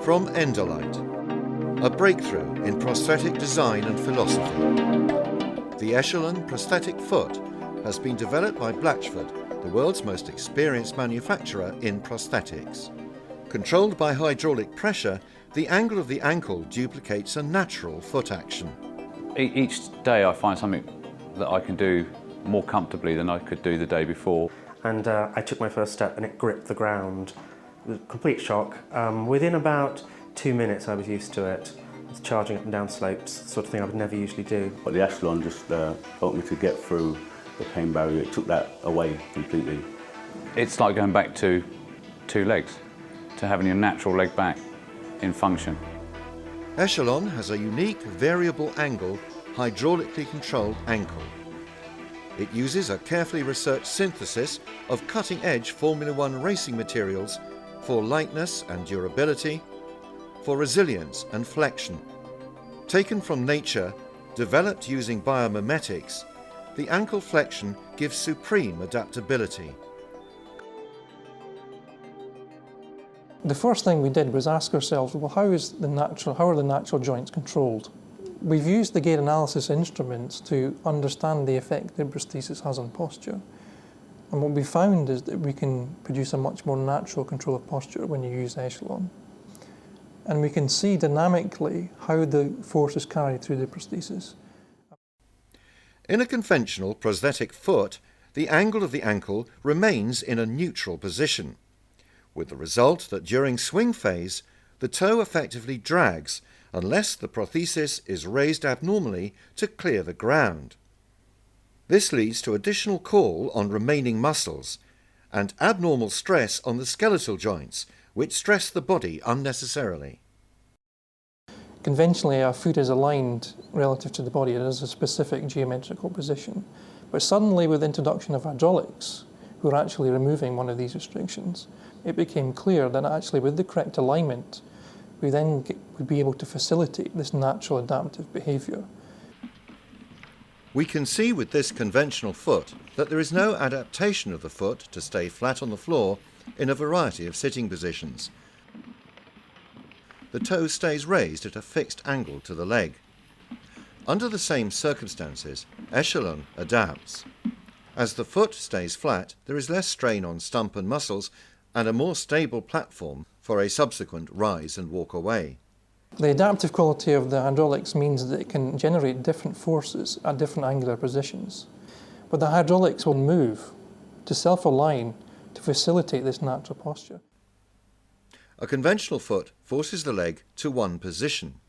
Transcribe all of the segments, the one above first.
from Endolite, a breakthrough in prosthetic design and philosophy. The Echelon Prosthetic foot has been developed by Blatchford, the world's most experienced manufacturer in prosthetics. Controlled by hydraulic pressure, the angle of the ankle duplicates a natural foot action. Each day I find something that I can do more comfortably than I could do the day before. And I took my first step and it gripped the ground. It was a complete shock. Within about 2 minutes I was used to it. I was charging up and down slopes, the sort of thing I would never usually do. But the Echelon just helped me to get through the pain barrier. It took that away completely. It's like going back to 2 legs, to having your natural leg back in function. Echelon has a unique variable angle, hydraulically controlled ankle. It uses a carefully researched synthesis of cutting-edge Formula One racing materials for lightness and durability, for resilience and flexion. Taken from nature, developed using biomimetics, the ankle flexion gives supreme adaptability. The first thing we did was ask ourselves, well, how are the natural joints controlled? We've used the gait analysis instruments to understand the effect that prosthesis has on posture. And what we found is that we can produce a much more natural control of posture when you use Echelon. And we can see dynamically how the force is carried through the prosthesis. In a conventional prosthetic foot, the angle of the ankle remains in a neutral position, with the result that during swing phase, the toe effectively drags unless the prosthesis is raised abnormally to clear the ground. This leads to additional call on remaining muscles and abnormal stress on the skeletal joints, which stress the body unnecessarily. Conventionally, our foot is aligned relative to the body. It has a specific geometrical position. But suddenly, with the introduction of hydraulics, who are actually removing one of these restrictions, it became clear that actually with the correct alignment, we then would be able to facilitate this natural adaptive behaviour. We can see with this conventional foot that there is no adaptation of the foot to stay flat on the floor in a variety of sitting positions. The toe stays raised at a fixed angle to the leg. Under the same circumstances, Echelon adapts. As the foot stays flat, there is less strain on stump and muscles and a more stable platform for a subsequent rise and walk away. The adaptive quality of the hydraulics means that it can generate different forces at different angular positions. But the hydraulics will move to self-align to facilitate this natural posture. A conventional foot forces the leg to one position.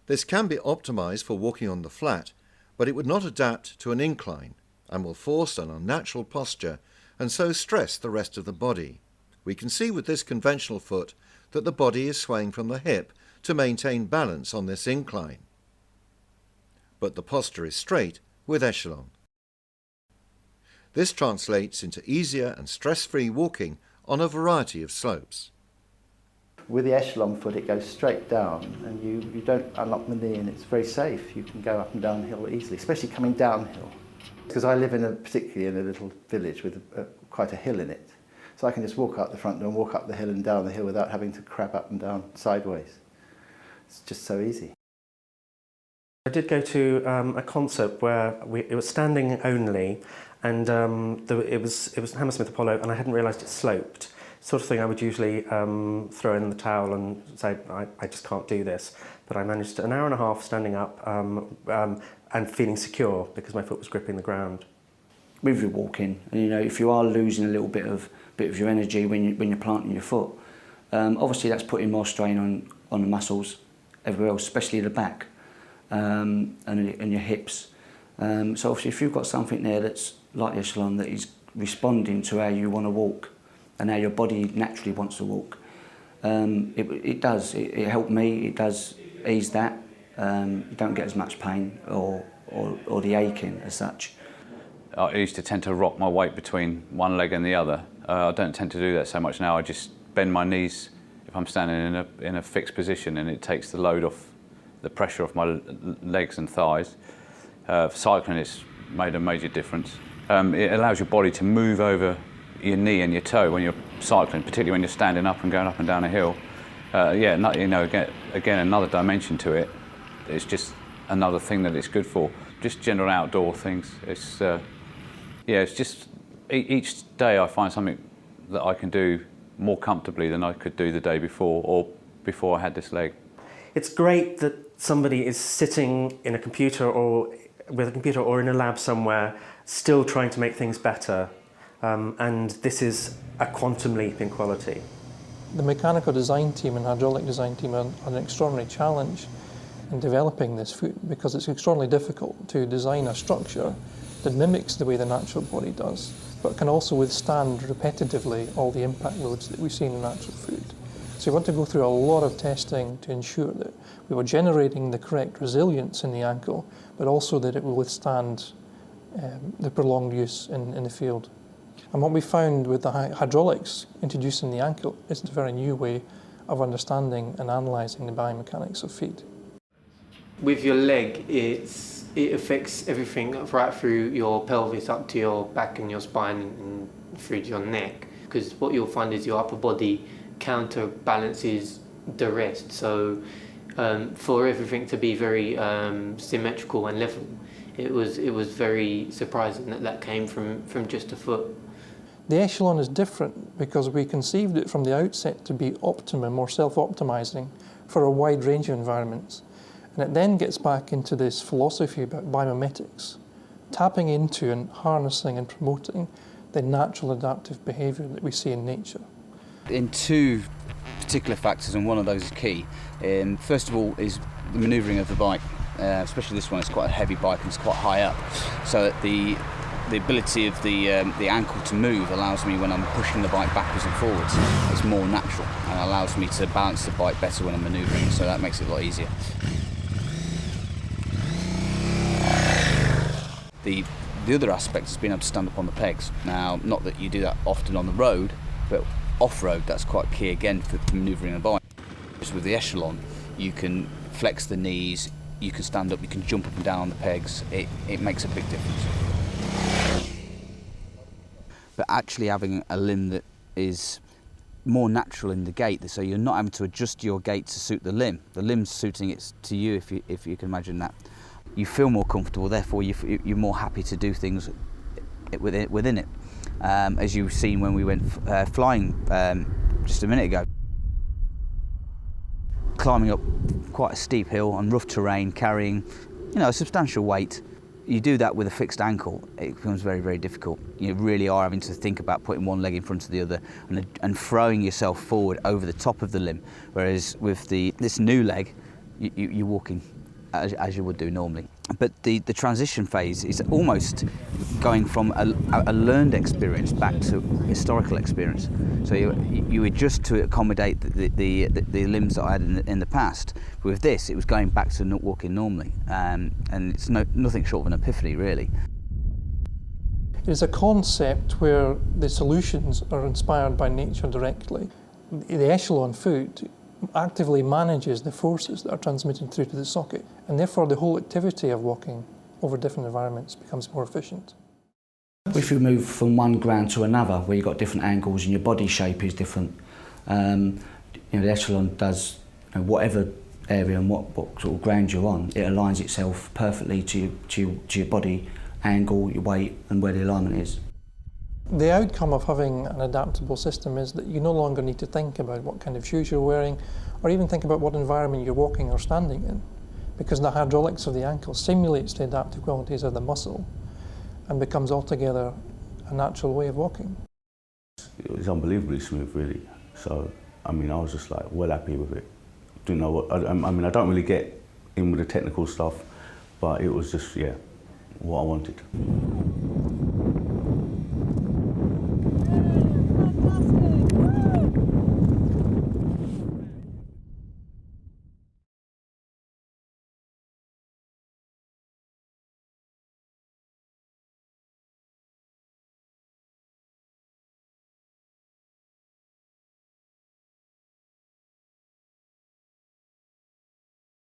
This can be optimized for walking on the flat, but it would not adapt to an incline and will force an unnatural posture and so stress the rest of the body. We can see with this conventional foot that the body is swaying from the hip to maintain balance on this incline. But the posture is straight with Echelon. This translates into easier and stress-free walking on a variety of slopes. With the Echelon foot, it goes straight down and you don't unlock the knee, and it's very safe. You can go up and down hill easily, especially coming downhill. Because I live particularly in a little village with quite a hill in it. So I can just walk out the front door and walk up the hill and down the hill without having to crab up and down sideways. It's just so easy. I did go to a concert where it was standing only, and it was Hammersmith Apollo, and I hadn't realised it sloped. Sort of thing I would usually throw in the towel and say, I just can't do this. But I managed an hour and a half standing up and feeling secure because my foot was gripping the ground. With your walking, and if you are losing a little bit of your energy when you're planting your foot, obviously that's putting more strain on the muscles everywhere else, especially the back and your hips. So obviously if you've got something there that's like the Echelon that is responding to how you want to walk and how your body naturally wants to walk, it helped me. It does ease that. You don't get as much pain or the aching as such. I used to tend to rock my weight between one leg and the other. I don't tend to do that so much now. I just bend my knees if I'm standing in a fixed position, and it takes the load off, the pressure off my legs and thighs. For cycling, it's made a major difference. It allows your body to move over your knee and your toe when you're cycling, particularly when you're standing up and going up and down a hill. Yeah, again, another dimension to it. It's just another thing that it's good for. Just general outdoor things. It's it's just each day I find something that I can do more comfortably than I could do the day before or before I had this leg. It's great that somebody is sitting in a computer or with a computer or in a lab somewhere, still trying to make things better, and this is a quantum leap in quality. The mechanical design team and hydraulic design team are an extraordinary challenge in developing this foot, because it's extraordinarily difficult to design a structure that mimics the way the natural body does, but can also withstand repetitively all the impact loads that we see in the natural foot. So we want to go through a lot of testing to ensure that we were generating the correct resilience in the ankle, but also that it will withstand the prolonged use in the field. And what we found with the hydraulics introducing the ankle is a very new way of understanding and analysing the biomechanics of feet. With your leg, it affects everything right through your pelvis up to your back and your spine and through to your neck, because what you'll find is your upper body counterbalances the rest. So for everything to be very symmetrical and level, it was very surprising that came from just a foot. The Echelon is different because we conceived it from the outset to be optimum or self-optimizing for a wide range of environments. And it then gets back into this philosophy about biomimetics, tapping into and harnessing and promoting the natural adaptive behaviour that we see in nature. In two particular factors, and one of those is key. First of all is the manoeuvring of the bike, especially this one. It's quite a heavy bike and it's quite high up, so that the ability of the ankle to move allows me, when I'm pushing the bike backwards and forwards, it's more natural and allows me to balance the bike better when I'm manoeuvring, so that makes it a lot easier. The other aspect is being able to stand up on the pegs. Now, not that you do that often on the road, but off-road, that's quite key again for manoeuvring a bike. With the Echelon, you can flex the knees, you can stand up, you can jump up and down on the pegs. It makes a big difference. But actually having a limb that is more natural in the gait, so you're not having to adjust your gait to suit the limb. The limb's suiting it to you, if you can imagine that. You feel more comfortable, therefore you're more happy to do things within it. As you've seen when we went flying just a minute ago. Climbing up quite a steep hill on rough terrain, carrying a substantial weight. You do that with a fixed ankle, it becomes very, very difficult. You really are having to think about putting one leg in front of the other and throwing yourself forward over the top of the limb. Whereas with this new leg, you're walking as you would do normally. But the transition phase is almost going from a learned experience back to historical experience. So you adjust to accommodate the limbs that I had in the past. With this, it was going back to not walking normally, and it's nothing short of an epiphany, really. It is a concept where the solutions are inspired by nature directly. The Echelon foot actively manages the forces that are transmitted through to the socket, and therefore the whole activity of walking over different environments becomes more efficient. If you move from one ground to another, where you've got different angles and your body shape is different, the Echelon does whatever area and what sort of ground you're on, it aligns itself perfectly to your body angle, your weight, and where the alignment is. The outcome of having an adaptable system is that you no longer need to think about what kind of shoes you're wearing, or even think about what environment you're walking or standing in, because the hydraulics of the ankle simulates the adaptive qualities of the muscle and becomes altogether a natural way of walking. It was unbelievably smooth, really. So, I was just well happy with it. Didn't know what, I don't really get in with the technical stuff, but it was just, what I wanted.